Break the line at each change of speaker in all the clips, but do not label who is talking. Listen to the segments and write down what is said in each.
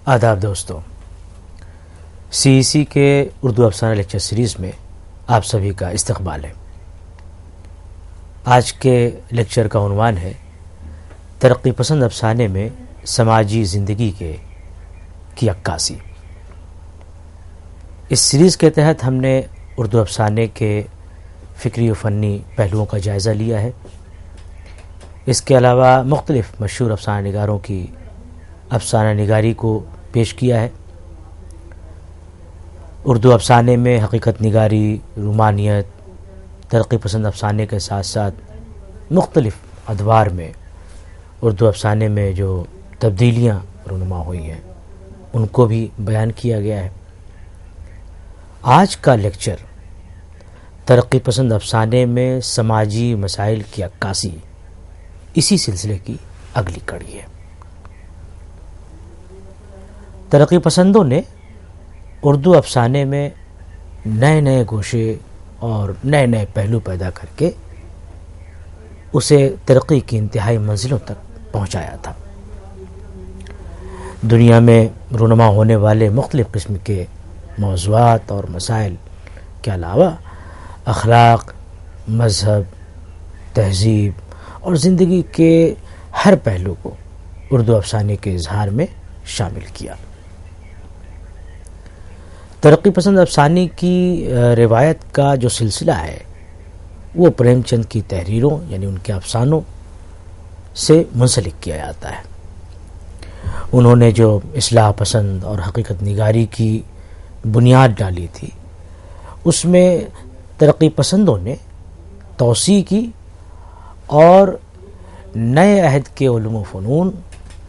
آداب دوستوں، CEC کے اردو افسانہ لیکچر سیریز میں آپ سبھی کا استقبال ہے۔ آج کے لیکچر کا عنوان ہے ترقی پسند افسانے میں سماجی زندگی کی عکاسی۔ اس سیریز کے تحت ہم نے اردو افسانے کے فکری و فنی پہلوؤں کا جائزہ لیا ہے۔ اس کے علاوہ مختلف مشہور افسانہ نگاروں کی افسانہ نگاری کو پیش کیا ہے۔ اردو افسانے میں حقیقت نگاری، رومانیت، ترقی پسند افسانے کے ساتھ ساتھ مختلف ادوار میں اردو افسانے میں جو تبدیلیاں رونما ہوئی ہیں ان کو بھی بیان کیا گیا ہے۔ آج کا لیکچر ترقی پسند افسانے میں سماجی مسائل کی عکاسی، اسی سلسلے کی اگلی کڑی ہے۔ ترقی پسندوں نے اردو افسانے میں نئے نئے گوشے اور نئے نئے پہلو پیدا کر کے اسے ترقی کی انتہائی منزلوں تک پہنچایا تھا۔ دنیا میں رونما ہونے والے مختلف قسم کے موضوعات اور مسائل کے علاوہ اخلاق، مذہب، تہذیب اور زندگی کے ہر پہلو کو اردو افسانے کے اظہار میں شامل کیا۔ ترقی پسند افسانے کی روایت کا جو سلسلہ ہے وہ پریم چند کی تحریروں یعنی ان کے افسانوں سے منسلک کیا جاتا ہے۔ انہوں نے جو اصلاح پسند اور حقیقت نگاری کی بنیاد ڈالی تھی، اس میں ترقی پسندوں نے توسیع کی اور نئے عہد کے علوم و فنون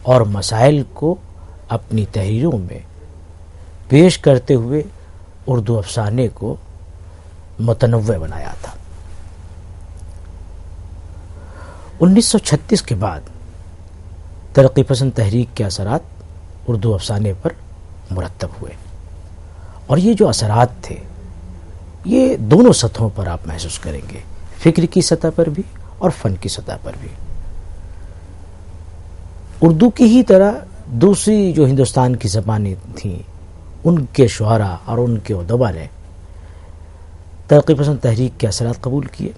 اور مسائل کو اپنی تحریروں میں پیش کرتے ہوئے اردو افسانے کو متنوع بنایا تھا۔ 1936 کے بعد ترقی پسند تحریک کے اثرات اردو افسانے پر مرتب ہوئے، اور یہ جو اثرات تھے یہ دونوں سطحوں پر آپ محسوس کریں گے، فکر کی سطح پر بھی اور فن کی سطح پر بھی۔ اردو کی ہی طرح دوسری جو ہندوستان کی زبانیں تھیں، ان کے شعراء اور ان کے ادبا نے ترقی پسند تحریک کے اثرات قبول کیے۔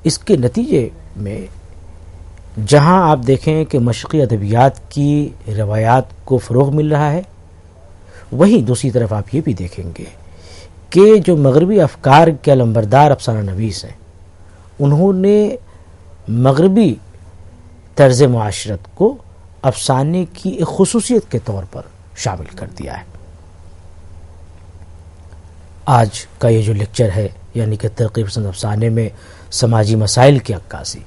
اس کے نتیجے میں جہاں آپ دیکھیں کہ مشرقی ادبیات کی روایات کو فروغ مل رہا ہے، وہیں دوسری طرف آپ یہ بھی دیکھیں گے کہ جو مغربی افکار کے علمبردار افسانہ نویس ہیں، انہوں نے مغربی طرز معاشرت کو افسانے کی ایک خصوصیت کے طور پر شامل کر دیا ہے۔ آج کا یہ جو لیکچر ہے یعنی کہ ترقی پسند افسانے میں سماجی مسائل کی عکاسی،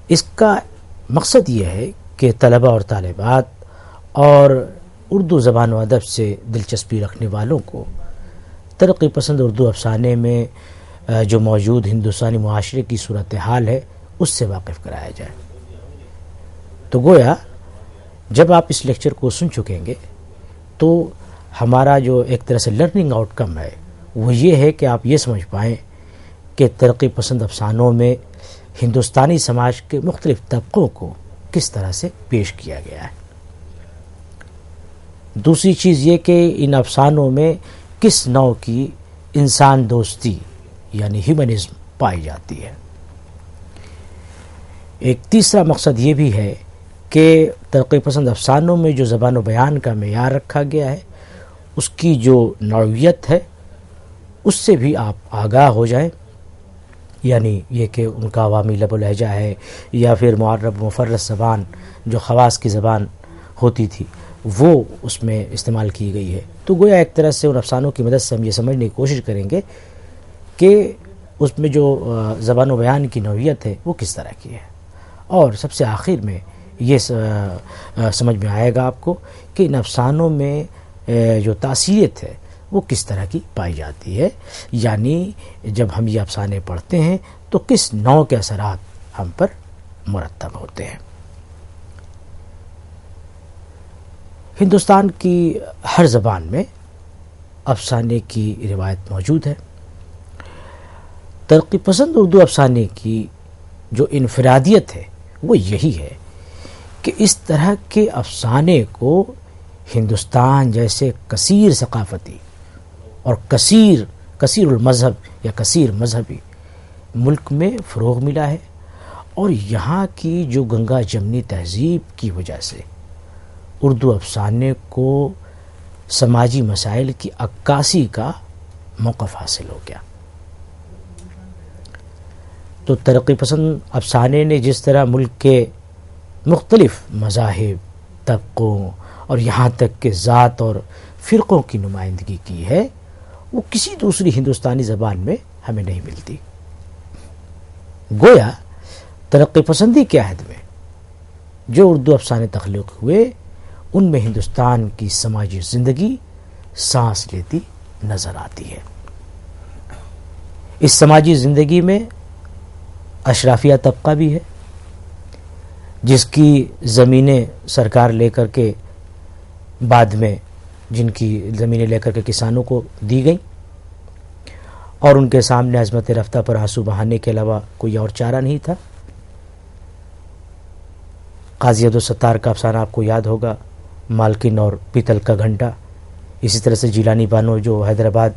اس کا مقصد یہ ہے کہ طلباء اور طالبات اور اردو زبان و ادب سے دلچسپی رکھنے والوں کو ترقی پسند اردو افسانے میں جو موجود ہندوستانی معاشرے کی صورتحال ہے اس سے واقف کرایا جائے۔ تو گویا جب آپ اس لیکچر کو سن چکیں گے تو ہمارا جو ایک طرح سے لرننگ آؤٹ کم ہے وہ یہ ہے کہ آپ یہ سمجھ پائیں کہ ترقی پسند افسانوں میں ہندوستانی سماج کے مختلف طبقوں کو کس طرح سے پیش کیا گیا ہے۔ دوسری چیز یہ کہ ان افسانوں میں کس نوع کی انسان دوستی یعنی ہیومنزم پائی جاتی ہے۔ ایک تیسرا مقصد یہ بھی ہے کہ ترقی پسند افسانوں میں جو زبان و بیان کا معیار رکھا گیا ہے، اس کی جو نوعیت ہے اس سے بھی آپ آگاہ ہو جائیں، یعنی یہ کہ ان کا عوامی لب و لہجہ ہے یا پھر معرب مفرس زبان جو خواص کی زبان ہوتی تھی وہ اس میں استعمال کی گئی ہے۔ تو گویا ایک طرح سے ان افسانوں کی مدد سے ہم یہ سمجھنے کی کوشش کریں گے کہ اس میں جو زبان و بیان کی نوعیت ہے وہ کس طرح کی ہے، اور سب سے آخر میں یہ سمجھ میں آئے گا آپ کو کہ ان افسانوں میں جو تاثیریت ہے وہ کس طرح کی پائی جاتی ہے، یعنی جب ہم یہ افسانے پڑھتے ہیں تو کس نوع کے اثرات ہم پر مرتب ہوتے ہیں۔ ہندوستان کی ہر زبان میں افسانے کی روایت موجود ہے۔ ترقی پسند اردو افسانے کی جو انفرادیت ہے وہ یہی ہے کہ اس طرح کے افسانے کو ہندوستان جیسے کثیر ثقافتی اور کثیر المذہب یا کثیر مذہبی ملک میں فروغ ملا ہے، اور یہاں کی جو گنگا جمنی تہذیب کی وجہ سے اردو افسانے کو سماجی مسائل کی عکاسی کا موقف حاصل ہو گیا۔ تو ترقی پسند افسانے نے جس طرح ملک کے مختلف مذاہب، طبقوں اور یہاں تک کہ ذات اور فرقوں کی نمائندگی کی ہے، وہ کسی دوسری ہندوستانی زبان میں ہمیں نہیں ملتی۔ گویا ترقی پسندی کے عہد میں جو اردو افسانے تخلیق ہوئے، ان میں ہندوستان کی سماجی زندگی سانس لیتی نظر آتی ہے۔ اس سماجی زندگی میں اشرافیہ طبقہ بھی ہے، جس کی زمینیں سرکار لے کر کے بعد میں جن کی زمینیں لے کر کے کسانوں کو دی گئیں، اور ان کے سامنے عظمت رفتہ پر آنسو بہانے کے علاوہ کوئی اور چارہ نہیں تھا۔ قاضی عبدالستار کا افسانہ آپ کو یاد ہوگا، مالکن اور پیتل کا گھنٹا۔ اسی طرح سے جیلانی بانو جو حیدرآباد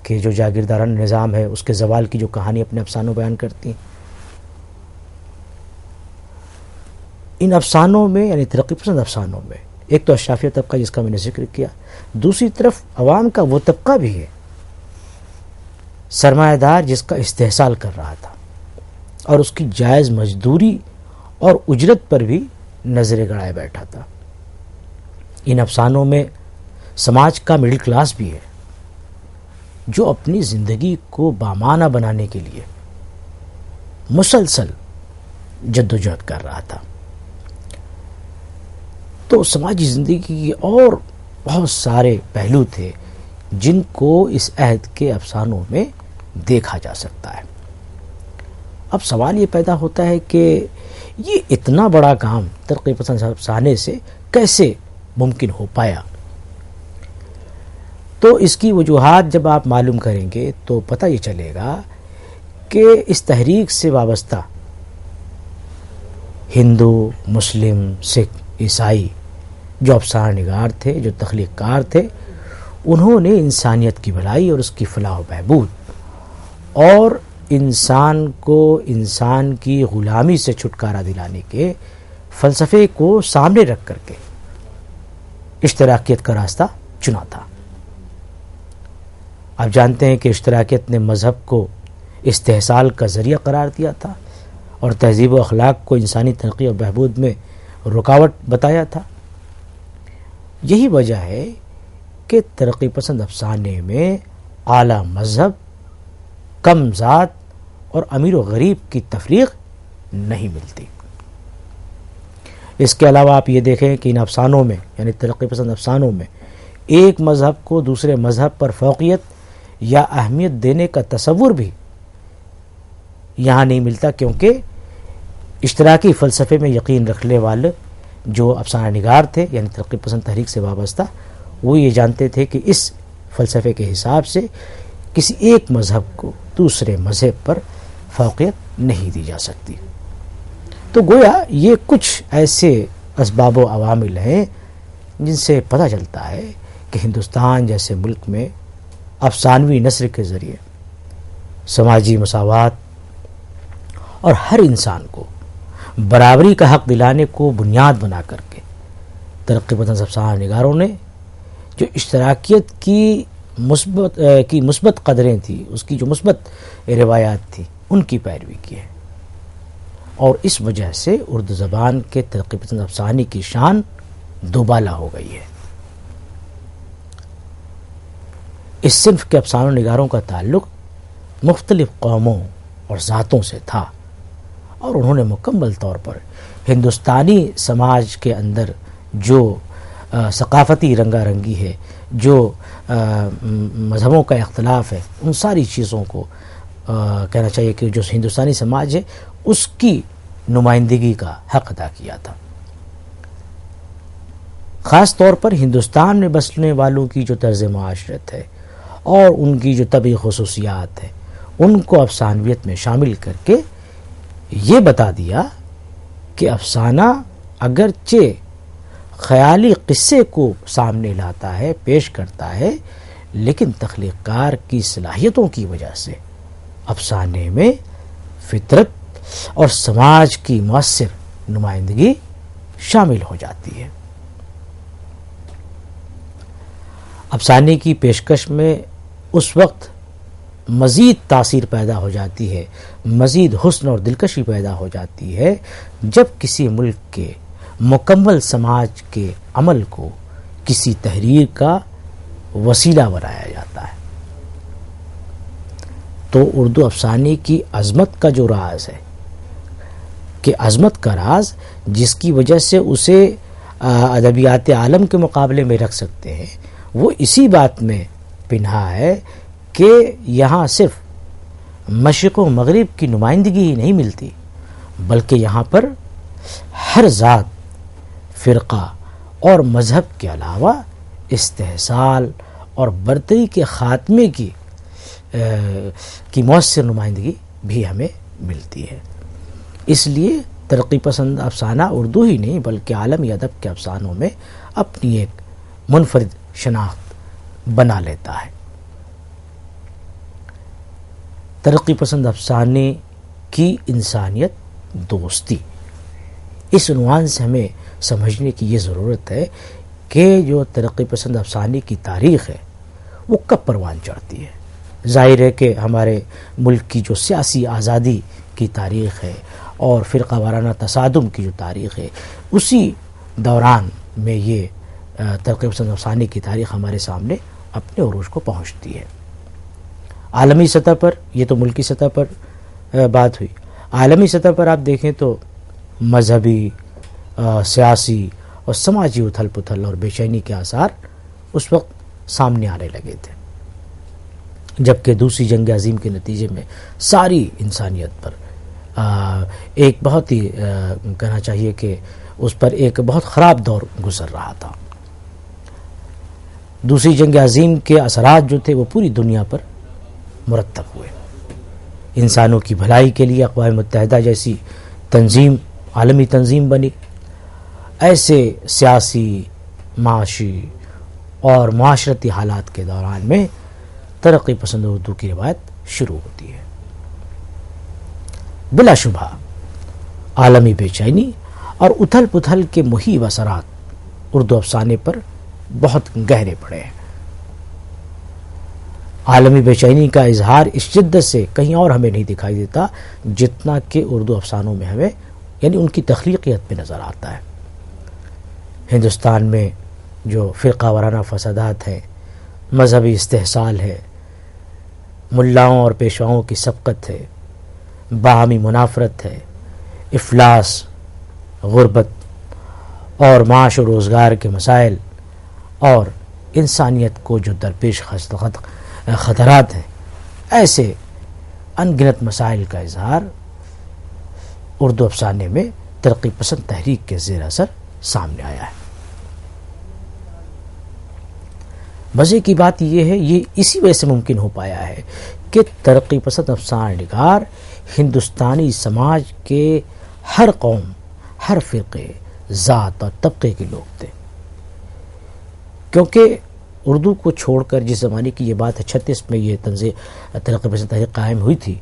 کے جو جاگیردارانہ نظام ہے اس کے زوال کی جو کہانی اپنے افسانوں بیان کرتی ہیں۔ ان افسانوں میں یعنی ترقی پسند افسانوں میں ایک تو اشرافیہ طبقہ جس کا میں نے ذکر کیا، دوسری طرف عوام کا وہ طبقہ بھی ہے سرمایہ دار جس کا استحصال کر رہا تھا اور اس کی جائز مزدوری اور اجرت پر بھی نظریں گڑائے بیٹھا تھا۔ ان افسانوں میں سماج کا مڈل کلاس بھی ہے جو اپنی زندگی کو بامعنی بنانے کے لیے مسلسل جدوجہد کر رہا تھا۔ تو سماجی زندگی کے اور بہت سارے پہلو تھے جن کو اس عہد کے افسانوں میں دیکھا جا سکتا ہے۔ اب سوال یہ پیدا ہوتا ہے کہ یہ اتنا بڑا کام ترقی پسند افسانے سے کیسے ممکن ہو پایا؟ تو اس کی وجوہات جب آپ معلوم کریں گے تو پتہ یہ چلے گا کہ اس تحریک سے وابستہ ہندو، مسلم، سکھ، عیسائی جو افسانہ نگار تھے، جو تخلیق کار تھے، انہوں نے انسانیت کی بھلائی اور اس کی فلاح و بہبود اور انسان کو انسان کی غلامی سے چھٹکارا دلانے کے فلسفے کو سامنے رکھ کر کے اشتراکیت کا راستہ چنا تھا۔ آپ جانتے ہیں کہ اشتراکیت نے مذہب کو استحصال کا ذریعہ قرار دیا تھا اور تہذیب و اخلاق کو انسانی ترقی و بہبود میں رکاوٹ بتایا تھا۔ یہی وجہ ہے کہ ترقی پسند افسانے میں اعلیٰ مذہب، کم ذات اور امیر و غریب کی تفریق نہیں ملتی۔ اس کے علاوہ آپ یہ دیکھیں کہ ان افسانوں میں یعنی ترقی پسند افسانوں میں ایک مذہب کو دوسرے مذہب پر فوقیت یا اہمیت دینے کا تصور بھی یہاں نہیں ملتا، کیونکہ اشتراکی فلسفے میں یقین رکھنے والے جو افسانہ نگار تھے یعنی ترقی پسند تحریک سے وابستہ، وہ یہ جانتے تھے کہ اس فلسفے کے حساب سے کسی ایک مذہب کو دوسرے مذہب پر فوقیت نہیں دی جا سکتی۔ تو گویا یہ کچھ ایسے اسباب و عوامل ہیں جن سے پتہ چلتا ہے کہ ہندوستان جیسے ملک میں افسانوی نثر کے ذریعے سماجی مساوات اور ہر انسان کو برابری کا حق دلانے کو بنیاد بنا کر کے ترقی پسند افسانہ نگاروں نے جو اشتراکیت کی مثبت قدریں تھیں، اس کی جو مثبت روایات تھیں، ان کی پیروی کی ہے، اور اس وجہ سے اردو زبان کے ترقی پسند افسانے کی شان دوبالا ہو گئی ہے۔ اس صنف کے افسانہ نگاروں کا تعلق مختلف قوموں اور ذاتوں سے تھا، اور انہوں نے مکمل طور پر ہندوستانی سماج کے اندر جو ثقافتی رنگا رنگی ہے، جو مذہبوں کا اختلاف ہے، ان ساری چیزوں کو کہنا چاہیے کہ جو ہندوستانی سماج ہے اس کی نمائندگی کا حق ادا کیا تھا۔ خاص طور پر ہندوستان میں بسنے والوں کی جو طرز معاشرت ہے اور ان کی جو طبعی خصوصیات ہیں، ان کو افسانویت میں شامل کر کے یہ بتا دیا کہ افسانہ اگرچہ خیالی قصے کو سامنے لاتا ہے، پیش کرتا ہے، لیکن تخلیق کار کی صلاحیتوں کی وجہ سے افسانے میں فطرت اور سماج کی مؤثر نمائندگی شامل ہو جاتی ہے۔ افسانے کی پیشکش میں اس وقت مزید تاثیر پیدا ہو جاتی ہے، مزید حسن اور دلکشی پیدا ہو جاتی ہے، جب کسی ملک کے مکمل سماج کے عمل کو کسی تحریر کا وسیلہ بنایا جاتا ہے۔ تو اردو افسانے کی عظمت کا جو راز ہے، کہ عظمت کا راز جس کی وجہ سے اسے ادبیات عالم کے مقابلے میں رکھ سکتے ہیں، وہ اسی بات میں پنہا ہے کہ یہاں صرف مشرق و مغرب کی نمائندگی ہی نہیں ملتی، بلکہ یہاں پر ہر ذات، فرقہ اور مذہب کے علاوہ استحصال اور برتری کے خاتمے کی مؤثر نمائندگی بھی ہمیں ملتی ہے۔ اس لیے ترقی پسند افسانہ اردو ہی نہیں بلکہ عالمی ادب کے افسانوں میں اپنی ایک منفرد شناخت بنا لیتا ہے۔ ترقی پسند افسانے کی انسانیت دوستی، اس عنوان سے ہمیں سمجھنے کی یہ ضرورت ہے کہ جو ترقی پسند افسانے کی تاریخ ہے وہ کب پروان چڑھتی ہے۔ ظاہر ہے کہ ہمارے ملک کی جو سیاسی آزادی کی تاریخ ہے اور فرقہ وارانہ تصادم کی جو تاریخ ہے، اسی دوران میں یہ ترقی پسند افسانے کی تاریخ ہمارے سامنے اپنے عروج کو پہنچتی ہے۔ عالمی سطح پر، یہ تو ملکی سطح پر بات ہوئی، عالمی سطح پر آپ دیکھیں تو مذہبی، سیاسی اور سماجی اتھل پتھل اور بے چینی کے آثار اس وقت سامنے آنے لگے تھے، جبکہ دوسری جنگ عظیم کے نتیجے میں ساری انسانیت پر ایک بہت ہی کہنا چاہیے کہ اس پر ایک بہت خراب دور گزر رہا تھا۔ دوسری جنگ عظیم کے اثرات جو تھے وہ پوری دنیا پر مرتب ہوئے۔ انسانوں کی بھلائی کے لیے اقوام متحدہ جیسی تنظیم، عالمی تنظیم بنی۔ ایسے سیاسی، معاشی اور معاشرتی حالات کے دوران میں ترقی پسند اردو کی روایت شروع ہوتی ہے۔ بلا شبہ عالمی بے چینی اور اتھل پتھل کے مہیب اثرات اردو افسانے پر بہت گہرے پڑے ہیں۔ عالمی بے چینی کا اظہار اس شدت سے کہیں اور ہمیں نہیں دکھائی دیتا جتنا کہ اردو افسانوں میں ہمیں، یعنی ان کی تخلیقیت میں نظر آتا ہے۔ ہندوستان میں جو فرقہ وارانہ فسادات ہیں، مذہبی استحصال ہے، ملاؤں اور پیشواؤں کی سبقت ہے، باہمی منافرت ہے، افلاس، غربت اور معاش و روزگار کے مسائل اور انسانیت کو جو درپیش خطرات ہیں، ایسے ان گنت مسائل کا اظہار اردو افسانے میں ترقی پسند تحریک کے زیر اثر سامنے آیا ہے۔ مزے کی بات یہ ہے، یہ اسی وجہ سے ممکن ہو پایا ہے کہ ترقی پسند افسانہ نگار ہندوستانی سماج کے ہر قوم، ہر فرقے، ذات اور طبقے کے لوگ تھے، کیونکہ اردو کو چھوڑ کر جس زمانے کی یہ بات ہے 36 میں یہ تنظیم ترقی پسند تحریک قائم ہوئی تھی،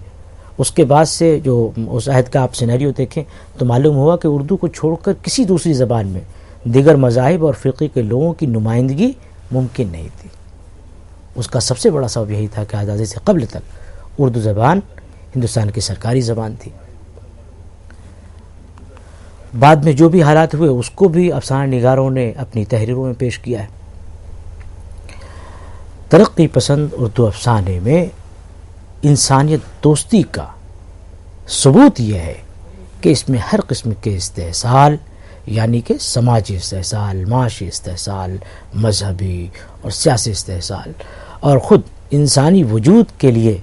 اس کے بعد سے جو اس عہد کا آپ سینیریو دیکھیں تو معلوم ہوا کہ اردو کو چھوڑ کر کسی دوسری زبان میں دیگر مذاہب اور فرقے کے لوگوں کی نمائندگی ممکن نہیں تھی۔ اس کا سب سے بڑا سبب یہی تھا کہ آزادی سے قبل تک اردو زبان ہندوستان کی سرکاری زبان تھی۔ بعد میں جو بھی حالات ہوئے اس کو بھی افسانہ نگاروں نے اپنی تحریروں میں پیش کیا ہے۔ ترقی پسند اردو افسانے میں انسانیت دوستی کا ثبوت یہ ہے کہ اس میں ہر قسم کے استحصال، یعنی کہ سماجی استحصال، معاشی استحصال، مذہبی اور سیاسی استحصال اور خود انسانی وجود کے لیے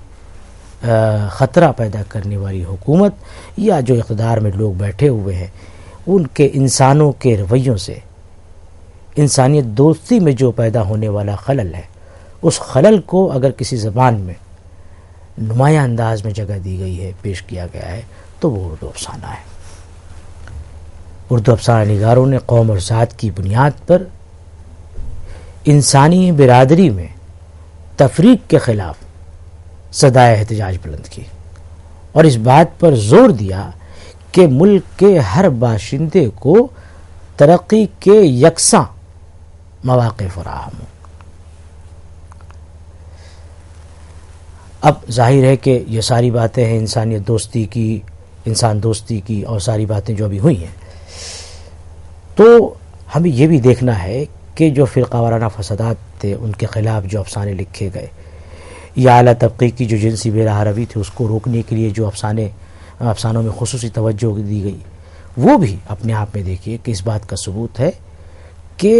خطرہ پیدا کرنے والی حکومت یا جو اقتدار میں لوگ بیٹھے ہوئے ہیں، ان کے انسانوں کے رویوں سے انسانیت دوستی میں جو پیدا ہونے والا خلل ہے، اس خلل کو اگر کسی زبان میں نمایاں انداز میں جگہ دی گئی ہے، پیش کیا گیا ہے، تو وہ اردو افسانہ ہے۔ اردو افسانہ نگاروں نے قوم اور ذات کی بنیاد پر انسانی برادری میں تفریق کے خلاف صدائے احتجاج بلند کی اور اس بات پر زور دیا کہ ملک کے ہر باشندے کو ترقی کے یکساں مواقع فراہم ہوں۔ اب ظاہر ہے کہ یہ ساری باتیں ہیں انسانیت دوستی کی، انسان دوستی کی، اور ساری باتیں جو ابھی ہوئی ہیں، تو ہمیں یہ بھی دیکھنا ہے کہ جو فرقہ وارانہ فسادات تھے ان کے خلاف جو افسانے لکھے گئے، یا اعلیٰ طبقے کی جو جنسی بے راہ روی تھی اس کو روکنے کے لیے جو افسانوں میں خصوصی توجہ دی گئی، وہ بھی اپنے آپ میں دیکھیے کہ اس بات کا ثبوت ہے کہ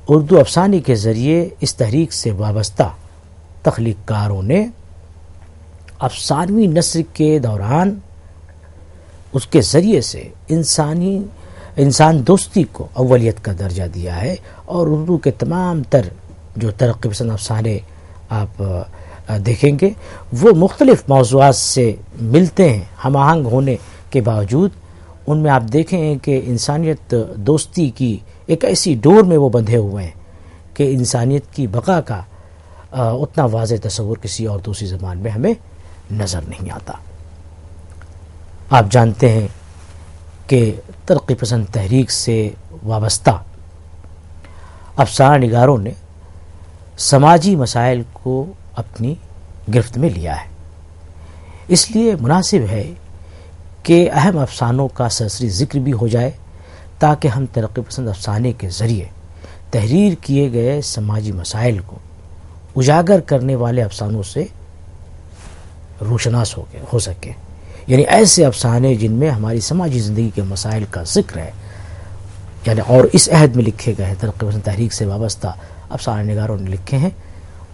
اردو افسانے کے ذریعے اس تحریک سے وابستہ تخلیق کاروں نے افسانوی نثر کے دوران اس کے ذریعے سے انسان دوستی کو اولیت کا درجہ دیا ہے، اور اردو کے تمام تر جو ترقی پسند افسانے آپ دیکھیں گے وہ مختلف موضوعات سے ملتے ہیں، ہم آہنگ ہونے کے باوجود ان میں آپ دیکھیں کہ انسانیت دوستی کی ایک ایسی ڈور میں وہ بندھے ہوئے ہیں کہ انسانیت کی بقا کا اتنا واضح تصور کسی اور دوسری زبان میں ہمیں نظر نہیں آتا۔ آپ جانتے ہیں کہ ترقی پسند تحریک سے وابستہ افسانہ نگاروں نے سماجی مسائل کو اپنی گرفت میں لیا ہے، اس لیے مناسب ہے کہ اہم افسانوں کا سرسری ذکر بھی ہو جائے تاکہ ہم ترقی پسند افسانے کے ذریعے تحریر کیے گئے سماجی مسائل کو اجاگر کرنے والے افسانوں سے روشناس ہو سکے، یعنی ایسے افسانے جن میں ہماری سماجی زندگی کے مسائل کا ذکر ہے، یعنی اور اس عہد میں لکھے گئے ترقی پسند تحریک سے وابستہ افسانہ نگاروں نے لکھے ہیں،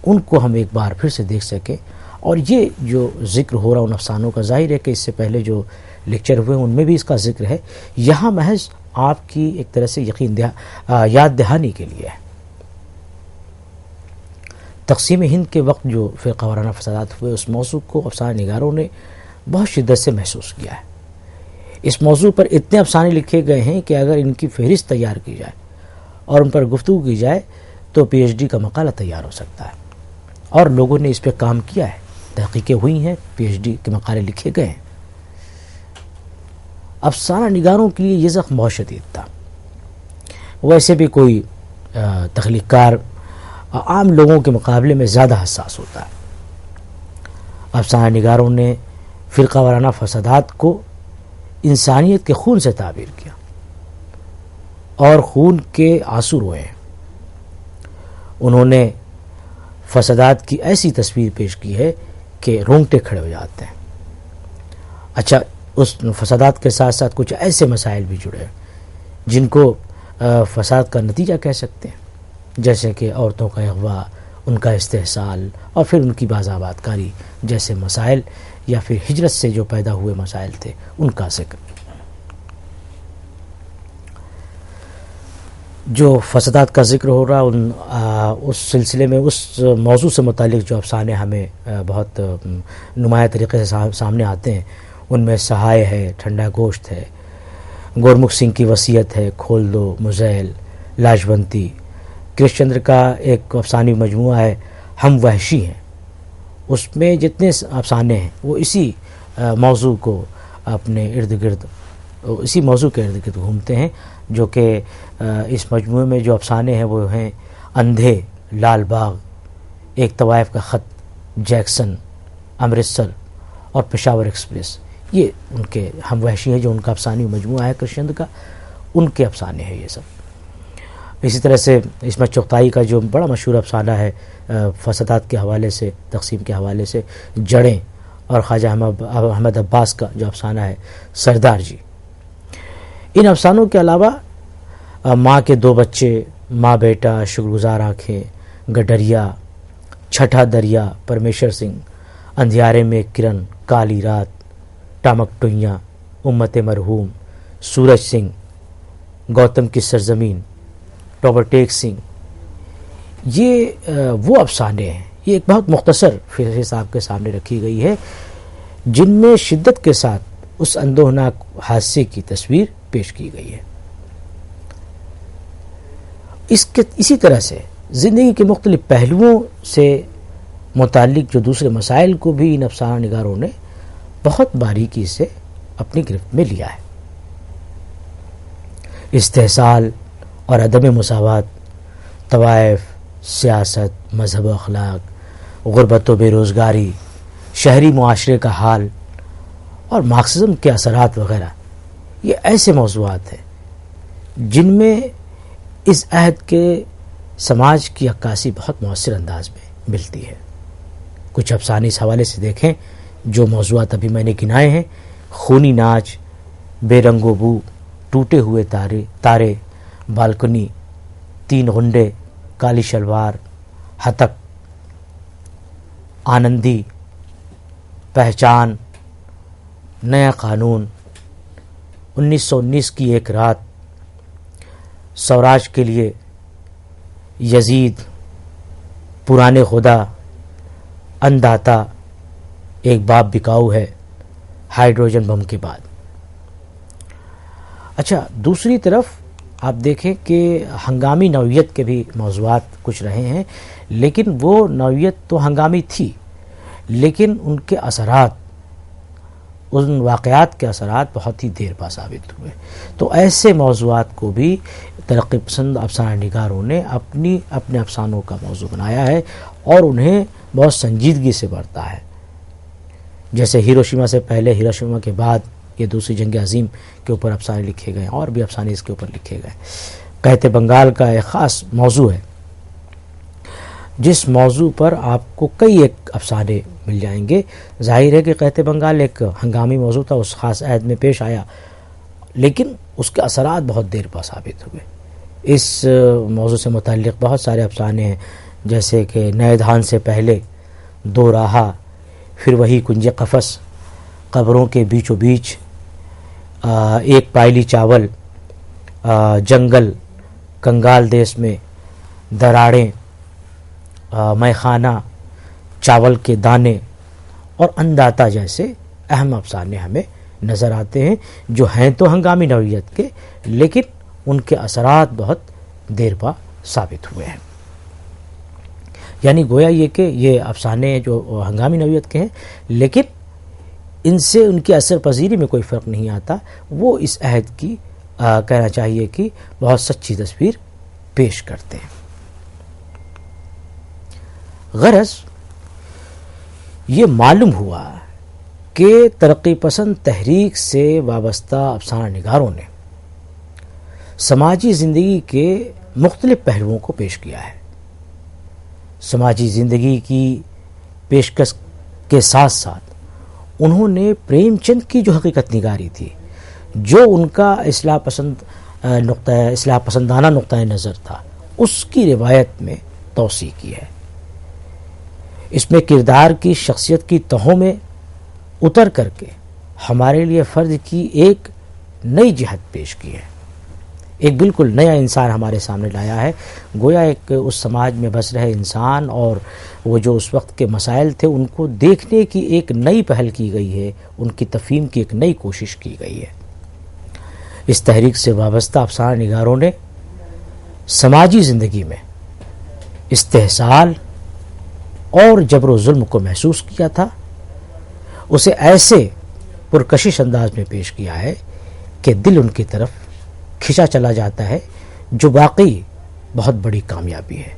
ان کو ہم ایک بار پھر سے دیکھ سکیں۔ اور یہ جو ذکر ہو رہا ان افسانوں کا، ظاہر ہے کہ اس سے پہلے جو لیکچر ہوئے ان میں بھی اس کا ذکر ہے، یہاں محض آپ کی ایک طرح سے یاد دہانی کے لیے ہے۔ تقسیم ہند کے وقت جو فرقہ وارانہ فسادات ہوئے اس موضوع کو افسانہ نگاروں نے بہت شدت سے محسوس کیا ہے۔ اس موضوع پر اتنے افسانے لکھے گئے ہیں کہ اگر ان کی فہرست تیار کی جائے اور ان پر گفتگو کی جائے تو پی ایچ ڈی کا مقالہ تیار ہو سکتا ہے، اور لوگوں نے اس پہ کام کیا ہے، تحقیقیں ہوئی ہیں، پی ایچ ڈی کے مقالے لکھے گئے ہیں۔ افسانہ نگاروں کے لیے یہ زخم بہت شدید تھا، ویسے بھی کوئی تخلیق کار عام لوگوں کے مقابلے میں زیادہ حساس ہوتا ہے۔ افسانہ نگاروں نے فرقہ وارانہ فسادات کو انسانیت کے خون سے تعبیر کیا اور خون کے آنسو روئے ہیں۔ انہوں نے فسادات کی ایسی تصویر پیش کی ہے کہ رونگٹے کھڑے ہو جاتے ہیں۔ اچھا، اس فسادات کے ساتھ ساتھ کچھ ایسے مسائل بھی جڑے ہیں جن کو فساد کا نتیجہ کہہ سکتے ہیں، جیسے کہ عورتوں کا اغوا، ان کا استحصال، اور پھر ان کی بازآباد کاری جیسے مسائل، یا پھر ہجرت سے جو پیدا ہوئے مسائل تھے ان کا ذکر۔ جو فسادات کا ذکر ہو رہا اس سلسلے میں اس موضوع سے متعلق جو افسانے ہمیں بہت نمایاں طریقے سے سامنے آتے ہیں، ان میں سہائے ہے، ٹھنڈا گوشت ہے، گورمکھ سنگھ کی وصیت ہے، کھول دو، مزیل، لاجونتی، کرش چندر کا ایک افسانوی مجموعہ ہے ہم وحشی ہیں۔ اس میں جتنے افسانے ہیں وہ اسی موضوع کو اپنے اسی موضوع کے ارد گرد گھومتے ہیں، جو کہ اس مجموعے میں جو افسانے ہیں وہ ہیں اندھے، لال باغ، ایک طوائف کا خط، جیکسن، امرتسر اور پشاور ایکسپریس۔ یہ ان کے ہم وحشی ہیں جو ان کا افسانوی مجموعہ ہے کرش چندر کا، ان کے افسانے ہیں یہ سب۔ اسی طرح سے عصمت چغتائی کا جو بڑا مشہور افسانہ ہے فسادات کے حوالے سے، تقسیم کے حوالے سے، جڑیں، اور خواجہ احمد عباس کا جو افسانہ ہے سردار جی۔ ان افسانوں کے علاوہ ماں کے دو بچے، ماں بیٹا، شکر گزار آنکھیں، گڈریا، چھٹا دریا، پرمیشر سنگھ، اندھیارے میں کرن، کالی رات، ٹامک ٹوئیاں، امت مرحوم، سورج سنگھ، گوتم کی سرزمین، ٹوبر ٹیک سنگھ، یہ وہ افسانے ہیں، یہ ایک بہت مختصر فہرست آپ کے سامنے رکھی گئی ہے جن میں شدت کے ساتھ اس اندوہناک حادثے کی تصویر پیش کی گئی ہے۔ اسی طرح سے زندگی کے مختلف پہلوؤں سے متعلق جو دوسرے مسائل کو بھی ان افسانہ نگاروں نے بہت باریکی سے اپنی گرفت میں لیا ہے۔ استحصال اور عدم مساوات، طوائف، سیاست، مذہب و اخلاق، غربت و بے روزگاری، شہری معاشرے کا حال اور مارکسزم کے اثرات وغیرہ، یہ ایسے موضوعات ہیں جن میں اس عہد کے سماج کی عکاسی بہت مؤثر انداز میں ملتی ہے۔ کچھ افسانے اس حوالے سے دیکھیں جو موضوعات ابھی میں نے گنائے ہیں: خونی ناچ، بے رنگ و بو، ٹوٹے ہوئے تارے، بالکنی، تین غنڈے، کالی شلوار، ہتک، آنندی، پہچان، نیا قانون، 1919 کی ایک رات، سوراج کے لیے، یزید، پرانے خدا، انداتا، ایک باپ بکاؤ ہے، ہائیڈروجن بم کے بعد۔ اچھا، دوسری طرف آپ دیکھیں کہ ہنگامی نوعیت کے بھی موضوعات کچھ رہے ہیں، لیکن وہ نوعیت تو ہنگامی تھی، لیکن ان کے اثرات، ان واقعات کے اثرات بہت ہی دیر پا ثابت ہوئے۔ تو ایسے موضوعات کو بھی ترقی پسند افسانہ نگاروں نے اپنے افسانوں کا موضوع بنایا ہے اور انہیں بہت سنجیدگی سے برتا ہے۔ جیسے ہیروشیما سے پہلے، ہیروشیما کے بعد، یہ دوسری جنگ عظیم کے اوپر افسانے لکھے گئے، اور بھی افسانے اس کے اوپر لکھے گئے۔ قحط بنگال کا ایک خاص موضوع ہے جس موضوع پر آپ کو کئی ایک افسانے مل جائیں گے۔ ظاہر ہے کہ قحط بنگال ایک ہنگامی موضوع تھا، اس خاص عہد میں پیش آیا، لیکن اس کے اثرات بہت دیر پا ثابت ہوئے۔ اس موضوع سے متعلق بہت سارے افسانے ہیں، جیسے کہ نئے دھان سے پہلے، دو راہا، پھر وہی کنج قفس، قبروں کے بیچوں بیچ، ایک پائلی چاول، جنگل، کنگال دیس میں، دراڑیں، میں خانہ، چاول کے دانے اور انداتا جیسے اہم افسانے ہمیں نظر آتے ہیں، جو ہیں تو ہنگامی نوعیت کے، لیکن ان کے اثرات بہت دیر پا ثابت ہوئے ہیں۔ یعنی گویا یہ کہ یہ افسانے جو ہنگامی نوعیت کے ہیں، لیکن ان سے ان کی اثر پذیری میں کوئی فرق نہیں آتا، وہ اس عہد کی کہنا چاہیے کہ بہت سچی تصویر پیش کرتے ہیں۔ غرض یہ معلوم ہوا کہ ترقی پسند تحریک سے وابستہ افسانہ نگاروں نے سماجی زندگی کے مختلف پہلوؤں کو پیش کیا ہے۔ سماجی زندگی کی پیشکش کے ساتھ ساتھ انہوں نے پریم چند کی جو حقیقت نگاری تھی، جو ان کا اصلاح پسندانہ نقطہ نظر تھا، اس کی روایت میں توسیع کی ہے۔ اس میں کردار کی شخصیت کی تہوں میں اتر کر کے ہمارے لیے فرد کی ایک نئی جہت پیش کی ہے، ایک بالکل نیا انسان ہمارے سامنے لایا ہے۔ گویا ایک اس سماج میں بس رہے انسان اور وہ جو اس وقت کے مسائل تھے، ان کو دیکھنے کی ایک نئی پہل کی گئی ہے، ان کی تفہیم کی ایک نئی کوشش کی گئی ہے۔ اس تحریک سے وابستہ افسانہ نگاروں نے سماجی زندگی میں استحصال اور جبر و ظلم کو محسوس کیا تھا، اسے ایسے پرکشش انداز میں پیش کیا ہے کہ دل ان کی طرف کھنچا چلا جاتا ہے، جو واقعی بہت بڑی کامیابی ہے۔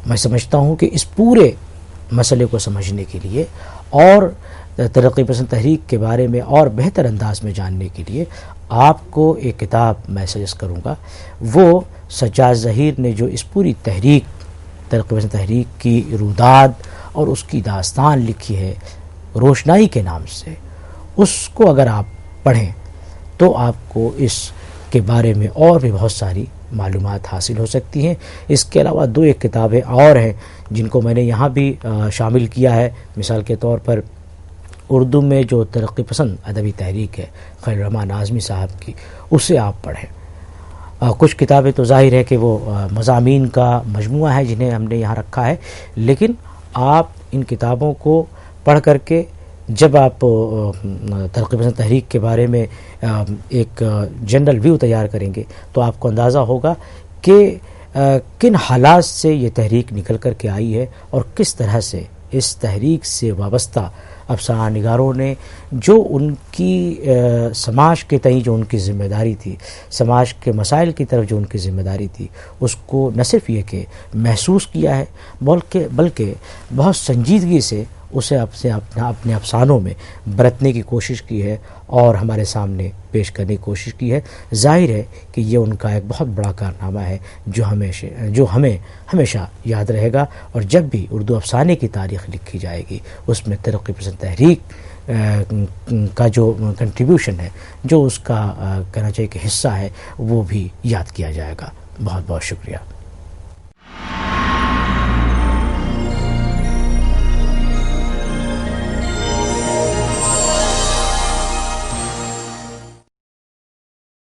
میں سمجھتا ہوں کہ اس پورے مسئلے کو سمجھنے کے لیے اور ترقی پسند تحریک کے بارے میں اور بہتر انداز میں جاننے کے لیے آپ کو ایک کتاب میں سجیسٹ کروں گا۔ وہ سجاد ظہیر نے جو اس پوری تحریک، ترقی پسند تحریک کی روداد اور اس کی داستان لکھی ہے روشنائی کے نام سے، اس کو اگر آپ پڑھیں تو آپ کو اس کے بارے میں اور بھی بہت ساری معلومات حاصل ہو سکتی ہیں۔ اس کے علاوہ دو ایک کتابیں اور ہیں جن کو میں نے یہاں بھی شامل کیا ہے۔ مثال کے طور پر اردو میں جو ترقی پسند ادبی تحریک ہے خلیل الرحمن اعظمی صاحب کی، اسے آپ پڑھیں۔ کچھ کتابیں تو ظاہر ہے کہ وہ مضامین کا مجموعہ ہے جنہیں ہم نے یہاں رکھا ہے، لیکن آپ ان کتابوں کو پڑھ کر کے جب آپ ترقی پسند تحریک کے بارے میں ایک جنرل ویو تیار کریں گے تو آپ کو اندازہ ہوگا کہ کن حالات سے یہ تحریک نکل کر کے آئی ہے اور کس طرح سے اس تحریک سے وابستہ افسانہ نگاروں نے جو ان کی سماج کے تئیں جو ان کی ذمہ داری تھی، سماج کے مسائل کی طرف جو ان کی ذمہ داری تھی، اس کو نہ صرف یہ کہ محسوس کیا ہے بلکہ بہت سنجیدگی سے اسے اپنے افسانوں میں برتنے کی کوشش کی ہے اور ہمارے سامنے پیش کرنے کی کوشش کی ہے۔ ظاہر ہے کہ یہ ان کا ایک بہت بڑا کارنامہ ہے جو ہمیں ہمیشہ یاد رہے گا، اور جب بھی اردو افسانے کی تاریخ لکھی جائے گی اس میں ترقی پسند تحریک کا جو کنٹریبیوشن ہے، جو اس کا کہنا چاہیے کہ حصہ ہے، وہ بھی یاد کیا جائے گا۔ بہت بہت شکریہ۔